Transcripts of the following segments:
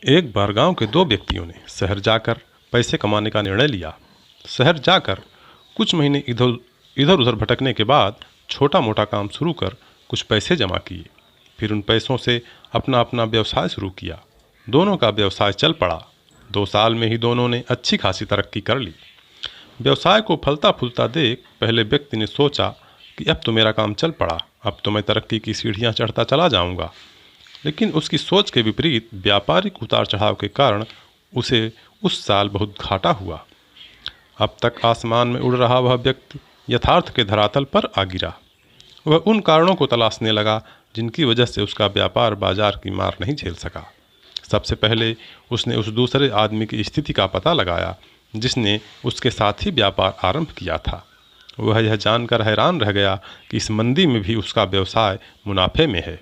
एक बार गांव के दो व्यक्तियों ने शहर जाकर पैसे कमाने का निर्णय लिया। शहर जाकर कुछ महीने इधर इधर उधर भटकने के बाद छोटा मोटा काम शुरू कर कुछ पैसे जमा किए। फिर उन पैसों से अपना अपना व्यवसाय शुरू किया। दोनों का व्यवसाय चल पड़ा। 2 साल में ही दोनों ने अच्छी खासी तरक्की कर ली। व्यवसाय को फलता फूलता देख पहले व्यक्ति ने सोचा कि अब तो मेरा काम चल पड़ा, अब तो मैं तरक्की की सीढ़ियाँ चढ़ता चला जाऊँगा। लेकिन उसकी सोच के विपरीत व्यापारिक उतार चढ़ाव के कारण उसे उस साल बहुत घाटा हुआ। अब तक आसमान में उड़ रहा वह व्यक्ति यथार्थ के धरातल पर आ गिरा। वह उन कारणों को तलाशने लगा जिनकी वजह से उसका व्यापार बाजार की मार नहीं झेल सका। सबसे पहले उसने उस दूसरे आदमी की स्थिति का पता लगाया जिसने उसके साथ ही व्यापार आरंभ किया था। वह यह जानकर हैरान रह गया कि इस मंदी में भी उसका व्यवसाय मुनाफे में है।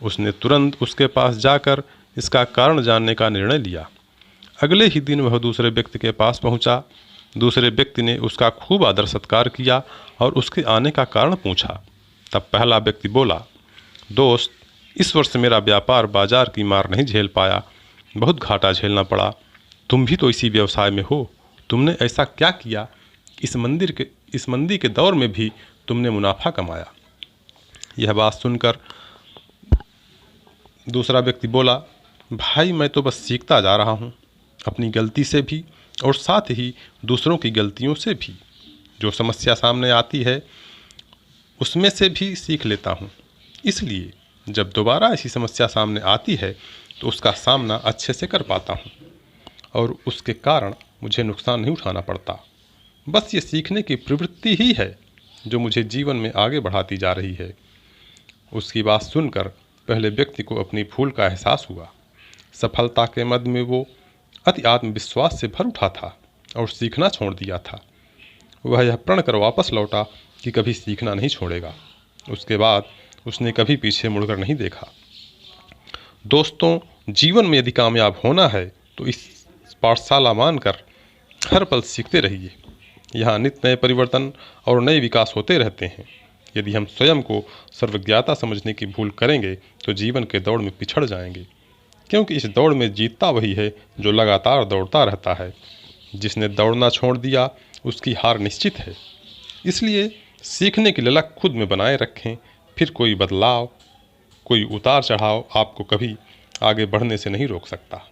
उसने तुरंत उसके पास जाकर इसका कारण जानने का निर्णय लिया। अगले ही दिन वह दूसरे व्यक्ति के पास पहुंचा। दूसरे व्यक्ति ने उसका खूब आदर सत्कार किया और उसके आने का कारण पूछा। तब पहला व्यक्ति बोला, दोस्त, इस वर्ष मेरा व्यापार बाजार की मार नहीं झेल पाया, बहुत घाटा झेलना पड़ा। तुम भी तो इसी व्यवसाय में हो, तुमने ऐसा क्या किया इस मंदी के दौर में भी तुमने मुनाफा कमाया। यह बात सुनकर दूसरा व्यक्ति बोला, भाई मैं तो बस सीखता जा रहा हूँ, अपनी गलती से भी और साथ ही दूसरों की गलतियों से भी। जो समस्या सामने आती है उसमें से भी सीख लेता हूँ, इसलिए जब दोबारा ऐसी समस्या सामने आती है तो उसका सामना अच्छे से कर पाता हूँ और उसके कारण मुझे नुकसान नहीं उठाना पड़ता। बस ये सीखने की प्रवृत्ति ही है जो मुझे जीवन में आगे बढ़ाती जा रही है। उसकी बात सुनकर पहले व्यक्ति को अपनी भूल का एहसास हुआ। सफलता के मद में वो अति आत्मविश्वास से भर उठा था और सीखना छोड़ दिया था। वह यह प्रण कर वापस लौटा कि कभी सीखना नहीं छोड़ेगा। उसके बाद उसने कभी पीछे मुड़कर नहीं देखा। दोस्तों, जीवन में यदि कामयाब होना है तो इस पाठशाला मानकर हर पल सीखते रहिए। यहाँ नित्य नए परिवर्तन और नए विकास होते रहते हैं। यदि हम स्वयं को सर्वज्ञता समझने की भूल करेंगे तो जीवन के दौड़ में पिछड़ जाएंगे, क्योंकि इस दौड़ में जीतता वही है जो लगातार दौड़ता रहता है। जिसने दौड़ना छोड़ दिया उसकी हार निश्चित है। इसलिए सीखने की ललक खुद में बनाए रखें, फिर कोई बदलाव, कोई उतार चढ़ाव आपको कभी आगे बढ़ने से नहीं रोक सकता।